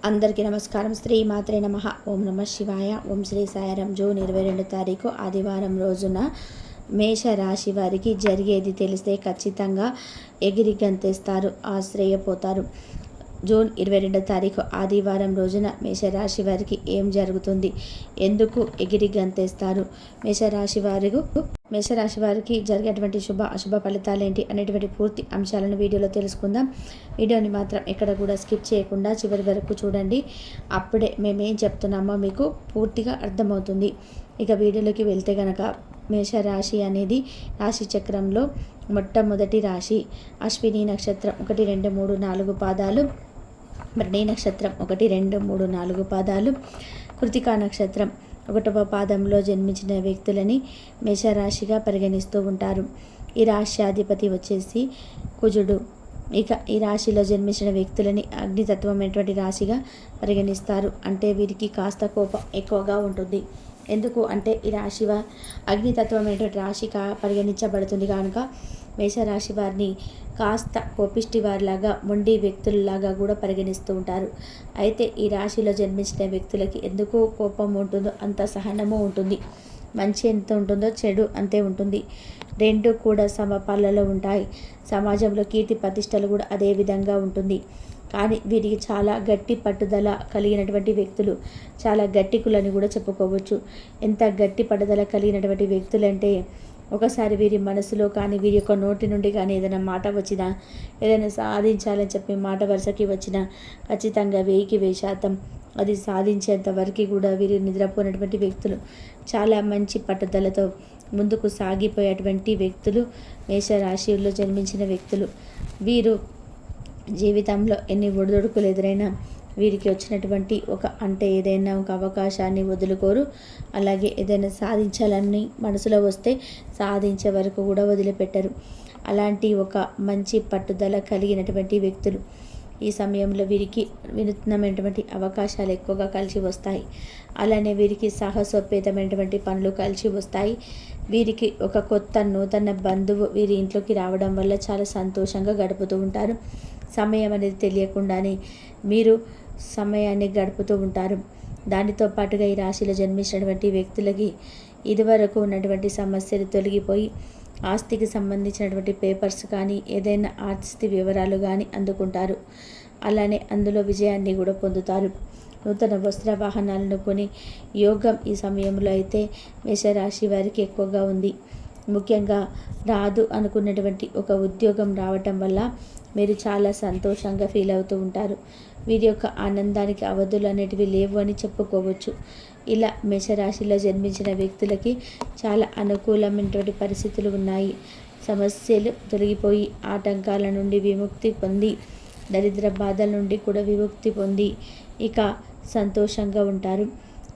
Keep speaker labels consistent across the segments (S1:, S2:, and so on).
S1: అందరికీ నమస్కారం. శ్రీ మాత్రే నమః. ఓం నమ శివాయ. ఓం శ్రీ సాయిరాం. జూన్ 22 తారీఖు ఆదివారం రోజున మేషరాశి వారికి జరిగేది తెలిస్తే ఖచ్చితంగా ఎగిరి గంతేస్తారు, ఆశ్రయపోతారు. జూన్ 22 తారీఖు ఆదివారం రోజున మేషరాశి వారికి ఏం జరుగుతుంది, ఎందుకు ఎగిరి గంతేస్తారు, మేషరాశి వారికి జరిగేటువంటి శుభ అశుభ ఫలితాలేంటి అనేటువంటి పూర్తి అంశాలను వీడియోలో తెలుసుకుందాం. వీడియోని మాత్రం ఎక్కడ కూడా స్కిప్ చేయకుండా చివరి వరకు చూడండి. అప్పుడే మేమేం చెప్తున్నామో మీకు పూర్తిగా అర్థమవుతుంది. ఇక వీడియోలోకి వెళ్తే కనుక, మేషరాశి అనేది రాశి చక్రంలో మొట్టమొదటి రాశి. అశ్విని నక్షత్రం 1, 2, 3, 4 పాదాలు, భరణి నక్షత్రం 1, 2, 3, 4 పాదాలు, కృతికా నక్షత్రం 1వ పాదంలో జన్మించిన వ్యక్తులని మేషరాశిగా పరిగణిస్తూ ఉంటారు. ఈ రాశ్యాధిపతి వచ్చేసి కుజుడు. ఇక ఈ రాశిలో జన్మించిన వ్యక్తులని అగ్నితత్వమైనటువంటి రాశిగా పరిగణిస్తారు. అంటే వీరికి కాస్త కోపం ఎక్కువగా ఉంటుంది. ఎందుకు అంటే ఈ రాశి అగ్నితత్వమైనటువంటి రాశిగా పరిగణించబడుతుంది కనుక మేషరాశి వారిని కాస్త కోపిష్టి వారిలాగా, మొండి వ్యక్తులలాగా కూడా పరిగణిస్తూ ఉంటారు. అయితే ఈ రాశిలో జన్మించిన వ్యక్తులకి ఎందుకు కోపం ఉంటుందో అంత సహనము ఉంటుంది. మంచి ఎంత ఉంటుందో చెడు అంతే ఉంటుంది. రెండు కూడా సమపాలలో ఉంటాయి. సమాజంలో కీర్తి ప్రతిష్టలు కూడా అదే విధంగా ఉంటుంది. కానీ వీరికి చాలా గట్టి పట్టుదల కలిగినటువంటి వ్యక్తులు, చాలా గట్టికులని కూడా చెప్పుకోవచ్చు. ఎంత గట్టి పట్టుదల కలిగినటువంటి వ్యక్తులంటే, ఒకసారి వీరి మనసులో కానీ, వీరి యొక్క నోటి నుండి కానీ ఏదైనా మాట వచ్చినా, ఏదైనా సాధించాలని చెప్పి మాట వరుసకి వచ్చినా ఖచ్చితంగా 1000కి 1000% అది సాధించేంత వరకు కూడా వీరు నిద్రపోయినటువంటి వ్యక్తులు. చాలా మంచి పట్టుదలతో ముందుకు సాగిపోయేటువంటి వ్యక్తులు మేషరాశిలో జన్మించిన వ్యక్తులు. వీరు జీవితంలో ఎన్ని ఒడిదొడుకులు ఎదురైనా వీరికి వచ్చినటువంటి ఏదైనా ఒక అవకాశాన్ని వదులుకోరు. అలాగే ఏదైనా సాధించాలని మనసులో వస్తే సాధించే వరకు కూడా వదిలిపెట్టరు. అలాంటి ఒక మంచి పట్టుదల కలిగినటువంటి వ్యక్తులు. ఈ సమయంలో వీరికి వినూత్నమైనటువంటి అవకాశాలు ఎక్కువగా కలిసి వస్తాయి. అలానే వీరికి సాహసోపేతమైనటువంటి పనులు కలిసి వస్తాయి. వీరికి ఒక కొత్త నూతన బంధువు వీరి ఇంట్లోకి రావడం వల్ల చాలా సంతోషంగా గడుపుతూ ఉంటారు. సమయం అనేది తెలియకుండానే మీరు సమయాన్ని గడుపుతూ ఉంటారు. దానితో పాటుగా ఈ రాశిలో జన్మించినటువంటి వ్యక్తులకి ఇదివరకు ఉన్నటువంటి సమస్యలు తొలగిపోయి ఆస్తికి సంబంధించినటువంటి పేపర్స్ కానీ, ఏదైనా ఆస్తి వివరాలు కానీ అందుకుంటారు. అలానే అందులో విజయాన్ని కూడా పొందుతారు. నూతన వస్త్ర వాహనాలను కొని యోగం ఈ సమయంలో అయితే మేషరాశి వారికి ఎక్కువగా ఉంది. ముఖ్యంగా రాదు అనుకున్నటువంటి ఒక ఉద్యోగం రావటం వల్ల మీరు చాలా సంతోషంగా ఫీల్ అవుతూ ఉంటారు. వీరి యొక్క ఆనందానికి అవధులు అనేటివి లేవు అని చెప్పుకోవచ్చు. ఇలా మేషరాశిలో జన్మించిన వ్యక్తులకి చాలా అనుకూలమైనటువంటి పరిస్థితులు ఉన్నాయి. సమస్యలు తొలగిపోయి ఆటంకాల నుండి విముక్తి పొంది, దరిద్ర బాధల నుండి కూడా విముక్తి పొంది ఇక సంతోషంగా ఉంటారు.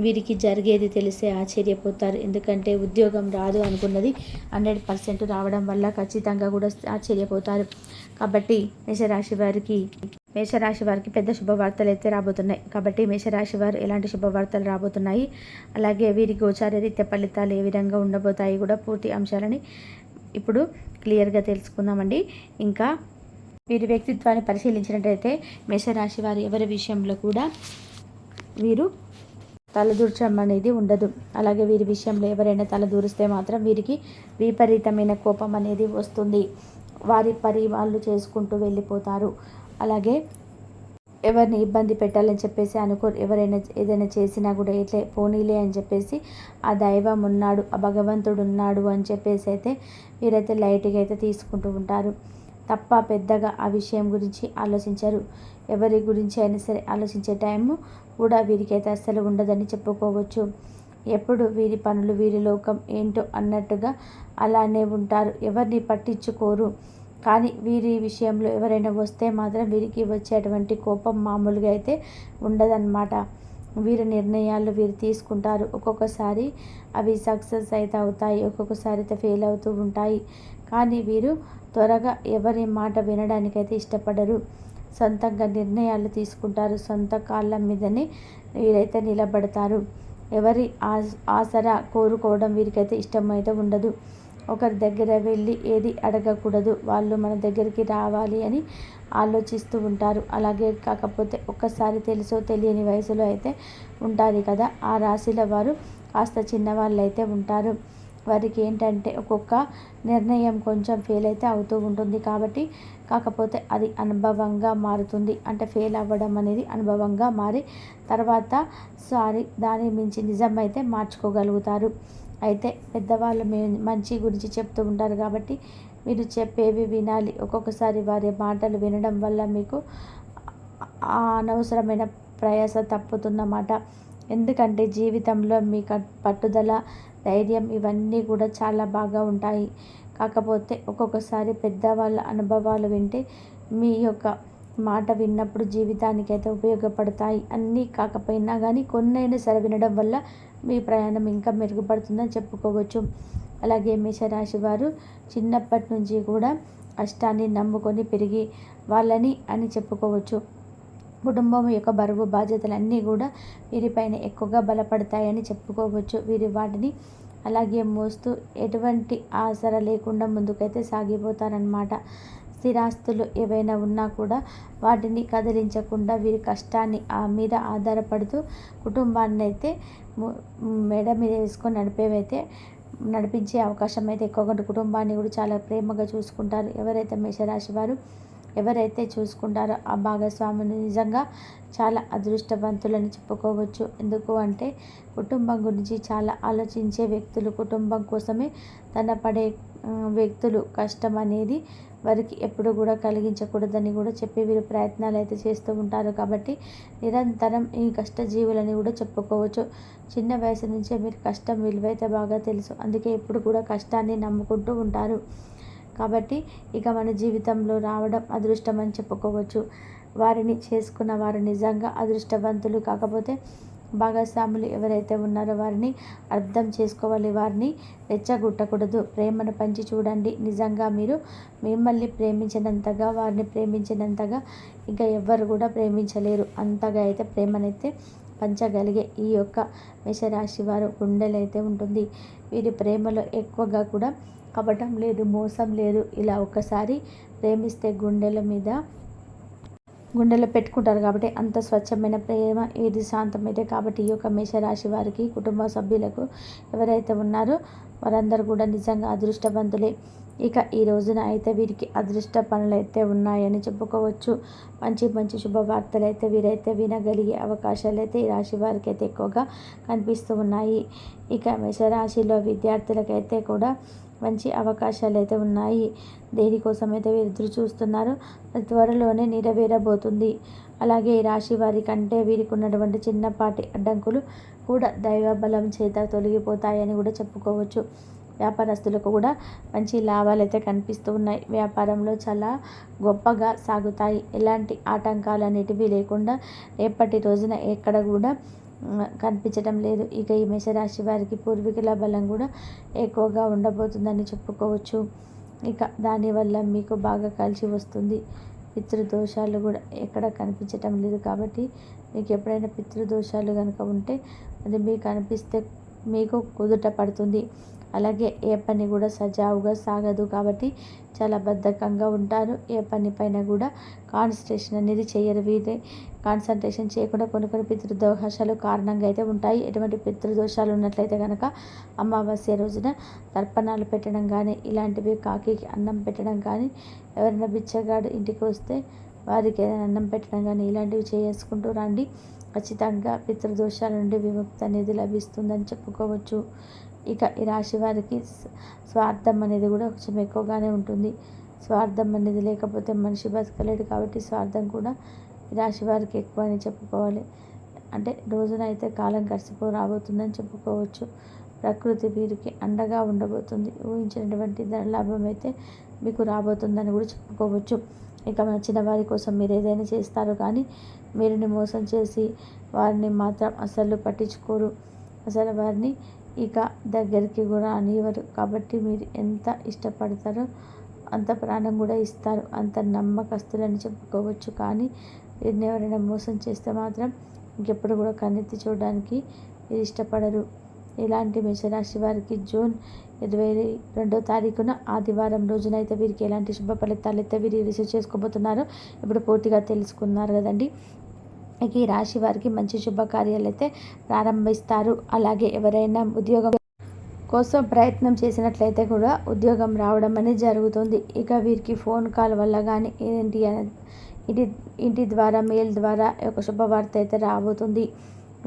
S1: వీరికి జరిగేది తెలిసే ఆశ్చర్యపోతారు. ఎందుకంటే ఉద్యోగం రాదు అనుకున్నది 100% రావడం వల్ల ఖచ్చితంగా కూడా ఆశ్చర్యపోతారు. కాబట్టి మేషరాశి వారికి పెద్ద శుభవార్తలు అయితే రాబోతున్నాయి. కాబట్టి మేషరాశి వారు ఎలాంటి శుభవార్తలు రాబోతున్నాయి, అలాగే వీరి గోచారరీత్యా ఫలితాలు ఏ విధంగా ఉండబోతాయి కూడా పూర్తి అంశాలని ఇప్పుడు క్లియర్గా తెలుసుకుందామండి. ఇంకా వీరి వ్యక్తిత్వాన్ని పరిశీలించినట్టయితే మేషరాశి వారు ఎవరి విషయంలో కూడా వీరు తలదూర్చడం అనేది ఉండదు. అలాగే వీరి విషయంలో ఎవరైనా తలదూరిస్తే మాత్రం వీరికి విపరీతమైన కోపం అనేది వస్తుంది. వారి పని వాళ్ళు చేసుకుంటూ వెళ్ళిపోతారు. అలాగే ఎవరిని ఇబ్బంది పెట్టాలని చెప్పేసి ఎవరైనా ఏదైనా చేసినా కూడా ఇట్లే పోనీలే అని చెప్పేసి ఆ దైవం ఉన్నాడు, ఆ భగవంతుడు ఉన్నాడు అని చెప్పేసి అయితే వీరైతే లైట్గా అయితే తీసుకుంటూ ఉంటారు తప్ప పెద్దగా ఆ విషయం గురించి ఆలోచించరు. ఎవరి గురించి అయినా సరే ఆలోచించే టైము కూడా వీరికైతే అస్సలు ఉండదని చెప్పుకోవచ్చు. ఎప్పుడు వీరి పనులు, వీరి లోకం ఏంటో అన్నట్టుగా అలానే ఉంటారు. ఎవరిని పట్టించుకోరు. కానీ వీరి విషయంలో ఎవరైనా వస్తే మాత్రం వీరికి వచ్చేటువంటి కోపం మామూలుగా అయితే ఉండదన్నమాట. వీరి నిర్ణయాలు వీరు తీసుకుంటారు. ఒక్కొక్కసారి అవి సక్సెస్ అయితే అవుతాయి, ఒక్కొక్కసారి అయితే ఫెయిల్ అవుతూ ఉంటాయి. కానీ వీరు త్వరగా ఎవరి మాట వినడానికైతే ఇష్టపడరు. సొంతంగా నిర్ణయాలు తీసుకుంటారు. సొంత కాళ్ళ మీదనే వీరైతే నిలబడతారు. ఎవరి ఆసరా కోరుకోవడం వీరికైతే ఇష్టమైతే ఉండదు. ఒకరి దగ్గర వెళ్ళి ఏది అడగకూడదు, వాళ్ళు మన దగ్గరికి రావాలి అని ఆలోచిస్తూ ఉంటారు. అలాగే కాకపోతే ఒక్కసారి తెలుసో తెలియని వయసులో అయితే ఉంటుంది కదా, ఆ రాశిల వారు కాస్త చిన్నవాళ్ళు అయితే ఉంటారు. వారికి ఏంటంటే ఒక్కొక్క నిర్ణయం కొంచెం ఫెయిల్ అయితే అవుతూ ఉంటుంది. కాబట్టి కాకపోతే అది అనుభవంగా మారుతుంది. అంటే ఫెయిల్ అవ్వడం అనేది అనుభవంగా మారి తర్వాత దాని మించి నిజం అయితే మార్చుకోగలుగుతారు. అయితే పెద్దవాళ్ళు మంచి గురించి చెప్తూ ఉంటారు కాబట్టి మీరు చెప్పేవి వినాలి. ఒక్కొక్కసారి వారి మాటలు వినడం వల్ల మీకు అనవసరమైన ప్రయాస తప్పుతున్నమాట. ఎందుకంటే జీవితంలో మీ పట్టుదల, ధైర్యం ఇవన్నీ కూడా చాలా బాగా ఉంటాయి. కాకపోతే ఒక్కొక్కసారి పెద్దవాళ్ళ అనుభవాలు వింటే మీ యొక్క మాట విన్నప్పుడు జీవితానికైతే ఉపయోగపడతాయి. అన్నీ కాకపోయినా కానీ కొన్నైనా సరే వినడం వల్ల మీ ప్రయాణం ఇంకా మెరుగుపడుతుందని చెప్పుకోవచ్చు. అలాగే మేషరాశి వారు చిన్నప్పటి నుంచి కూడా కష్టాన్ని నమ్ముకొని పెరిగి వాళ్ళని అని చెప్పుకోవచ్చు. కుటుంబం యొక్క బరువు బాధ్యతలన్నీ కూడా వీరిపైన ఎక్కువగా బలపడతాయని చెప్పుకోవచ్చు. వీరి వాటిని అలాగే మోస్తూ ఎటువంటి ఆసరా లేకుండా ముందుకైతే సాగిపోతారనమాట. స్థిరాస్తులు ఏవైనా ఉన్నా కూడా వాటిని కదిలించకుండా వీరి కష్టాన్ని మీద ఆధారపడుతూ కుటుంబాన్ని అయితే మెడ మీద వేసుకొని నడిపించే అవకాశం అయితే ఎక్కువగా కుటుంబాన్ని కూడా చాలా ప్రేమగా చూసుకుంటారు. ఎవరైతే మేషరాశి వారు ఎవరైతే చూసుకుంటారో ఆ భాగస్వామిని నిజంగా చాలా అదృష్టవంతులని చెప్పుకోవచ్చు. ఎందుకు అంటే కుటుంబం గురించి చాలా ఆలోచించే వ్యక్తులు, కుటుంబం కోసమే తన పడే వ్యక్తులు కష్టం అనేది వారికి ఎప్పుడు కూడా కలిగించకూడదని కూడా చెప్పి వీరు ప్రయత్నాలు అయితే చేస్తూ ఉంటారు. కాబట్టి నిరంతరం ఈ కష్టజీవులని కూడా చెప్పుకోవచ్చు. చిన్న వయసు నుంచే మీరు కష్టం విలువైతే బాగా తెలుసు. అందుకే ఎప్పుడు కూడా కష్టాన్ని నమ్ముకుంటూ ఉంటారు. కాబట్టి ఇక మన జీవితంలో రావడం అదృష్టం అని చెప్పుకోవచ్చు. వారిని చేసుకున్న వారు నిజంగా అదృష్టవంతులు. కాకపోతే భాగస్వాములు ఎవరైతే ఉన్నారో వారిని అర్థం చేసుకోవాలి, వారిని రెచ్చగొట్టకూడదు. ప్రేమను పంచి చూడండి. నిజంగా మీరు మిమ్మల్ని ప్రేమించినంతగా, వారిని ప్రేమించినంతగా ఇంకా ఎవ్వరు కూడా ప్రేమించలేరు. అంతగా అయితే ప్రేమనైతే పంచగలిగే ఈ యొక్క మేషరాశి వారు గుండెలైతే ఉంటుంది. వీరి ప్రేమలో ఎక్కువగా కూడా కపటం లేదు, మోసం లేదు. ఇలా ఒక్కసారి ప్రేమిస్తే గుండెలో పెట్టుకుంటారు కాబట్టి అంత స్వచ్ఛమైన ప్రేమ ఇది శాంతమైతే. కాబట్టి ఈ యొక్క మేషరాశి వారికి కుటుంబ సభ్యులకు ఎవరైతే ఉన్నారో వారందరూ కూడా నిజంగా అదృష్టవంతులే. ఇక ఈ రోజున అయితే వీరికి అదృష్ట పనులు అయితే ఉన్నాయని చెప్పుకోవచ్చు. మంచి మంచి శుభవార్తలు అయితే వీరైతే వినగలిగే అవకాశాలు అయితే ఈ రాశి వారికి అయితే ఎక్కువగా కనిపిస్తూ ఉన్నాయి. ఇక మేషరాశిలో విద్యార్థులకైతే కూడా మంచి అవకాశాలు అయితే ఉన్నాయి. దేనికోసం అయితే వీరు ఎదురు చూస్తున్నారు త్వరలోనే నెరవేరబోతుంది. అలాగే ఈ రాశి వారి కంటే వీరికి ఉన్నటువంటి చిన్నపాటి అడ్డంకులు కూడా దైవబలం చేత తొలగిపోతాయని కూడా చెప్పుకోవచ్చు. వ్యాపారస్తులకు కూడా మంచి లాభాలు అయితే కనిపిస్తూ ఉన్నాయి. వ్యాపారంలో చాలా గొప్పగా సాగుతాయి. ఎలాంటి ఆటంకాలు అనేటివి లేకుండా రేపటి రోజున ఎక్కడ కూడా కనిపించడం లేదు. ఇక ఈ మేషరాశి వారికి పూర్వీకుల బలం కూడా ఎక్కువగా ఉండబోతుందని చెప్పుకోవచ్చు. ఇక దానివల్ల మీకు బాగా కలిసి వస్తుంది. పితృదోషాలు కూడా ఎక్కడ కనిపించటం లేదు. కాబట్టి మీకు ఎప్పుడైనా పితృదోషాలు కనుక ఉంటే అది మీకు అనిపిస్తే మీకు కుదుట పడుతుంది. అలాగే ఏ పని కూడా సజావుగా సాగదు. కాబట్టి చాలా బద్ధకంగా ఉంటారు. ఏ పని పైన కూడా కాన్సన్ట్రేషన్ అనేది చేయరు. వీరే కాన్సన్ట్రేషన్ చేయకుండా కొన్ని పితృదోషాలు కారణంగా అయితే ఉంటాయి. ఎటువంటి పితృదోషాలు ఉన్నట్లయితే కనుక అమావాస్య రోజున తర్పణాలు పెట్టడం కానీ, ఇలాంటివి కాకి అన్నం పెట్టడం కానీ, ఎవరైనా బిచ్చగాడు ఇంటికి వస్తే వారికి ఏదైనా అన్నం పెట్టడం కానీ ఇలాంటివి చేసుకుంటూ రండి. ఖచ్చితంగా పితృదోషాల నుండి విముక్తి అనేది లభిస్తుందని చెప్పుకోవచ్చు. ఇక ఈ రాశి వారికి స్వార్థం అనేది కూడా కొంచెం ఎక్కువగానే ఉంటుంది. స్వార్థం అనేది లేకపోతే మనిషి బతకలేడు. కాబట్టి స్వార్థం కూడా ఈ రాశి వారికి ఎక్కువ అని చెప్పుకోవాలి. అంటే రోజున అయితే కాలం రాబోతుందని చెప్పుకోవచ్చు. ప్రకృతి వీరికి అండగా ఉండబోతుంది. ఊహించినటువంటి ధనలాభం అయితే మీకు రాబోతుందని కూడా చెప్పుకోవచ్చు. ఇక నచ్చిన వారి కోసం మీరు ఏదైనా చేస్తారు, కానీ మీరుని మోసం చేసి వారిని మాత్రం అసలు పట్టించుకోరు. అసలు వారిని ఇక దగ్గరికి కూడా అనివ్వరు. కాబట్టి మీరు ఎంత ఇష్టపడతారో అంత ప్రాణం కూడా ఇస్తారు. అంత నమ్మకస్తులని చెప్పుకోవచ్చు. కానీ వీరిని ఎవరైనా మోసం చేస్తే మాత్రం ఇంకెప్పుడు కూడా కన్నెత్తి చూడడానికి మీరు ఇష్టపడరు. ఇలాంటి మేషరాశి వారికి జూన్ 22వ తారీఖున ఆదివారం రోజునైతే వీరికి ఎలాంటి శుభ ఫలితాలు అయితే వీరు రిసీవ్ చేసుకోబోతున్నారో ఇప్పుడు పూర్తిగా తెలుసుకున్నారు కదండి. ఇక ఈ రాశి వారికి మంచి శుభకార్యాలు అయితే ప్రారంభిస్తారు. అలాగే ఎవరైనా ఉద్యోగం కోసం ప్రయత్నం చేసినట్లయితే కూడా ఉద్యోగం రావడం అనేది జరుగుతుంది. ఇక వీరికి ఫోన్ కాల్ వల్ల కానీ ఇంటి ద్వారా మెయిల్ ద్వారా ఒక శుభవార్త అయితే రాబోతుంది.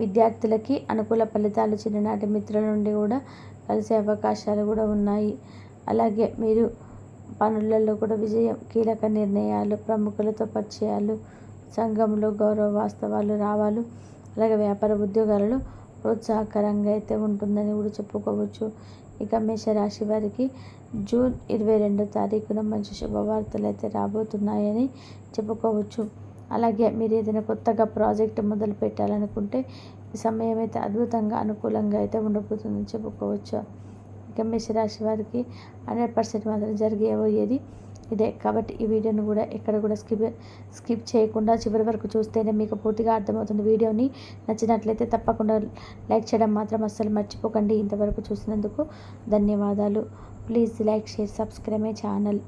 S1: విద్యార్థులకి అనుకూల ఫలితాలు చిన్ననాటి మిత్రుల నుండి కూడా కలిసే అవకాశాలు కూడా ఉన్నాయి. అలాగే మీరు పనులలో కూడా విజయం, కీలక నిర్ణయాలు, ప్రముఖులతో పరిచయాలు, సంఘంలో గౌరవ వాస్తవాలు రావాలు, అలాగే వ్యాపార ఉద్యోగాలలో ప్రోత్సాహకరంగా అయితే ఉంటుందని కూడా చెప్పుకోవచ్చు. ఇక మేషరాశి వారికి జూన్ 22వ తారీఖున మంచి శుభవార్తలు అయితే రాబోతున్నాయని చెప్పుకోవచ్చు. అలాగే మీరు ఏదైనా కొత్తగా ప్రాజెక్ట్ మొదలు పెట్టాలనుకుంటే ఈ సమయం అయితే అద్భుతంగా అనుకూలంగా అయితే ఉండబోతుందని చెప్పుకోవచ్చు. ఇక మేషరాశి వారికి 100% మాత్రం జరిగేది ఇదే. కాబట్టి ఈ వీడియోని కూడా ఎక్కడ కూడా స్కిప్ చేయకుండా చివరి వరకు చూస్తేనే మీకు పూర్తిగా అర్థమవుతుంది. వీడియోని నచ్చినట్లయితే తప్పకుండా లైక్ చేయడం మాత్రం అస్సలు మర్చిపోకండి. ఇంతవరకు చూసినందుకు ధన్యవాదాలు. Please like, share, subscribe my channel.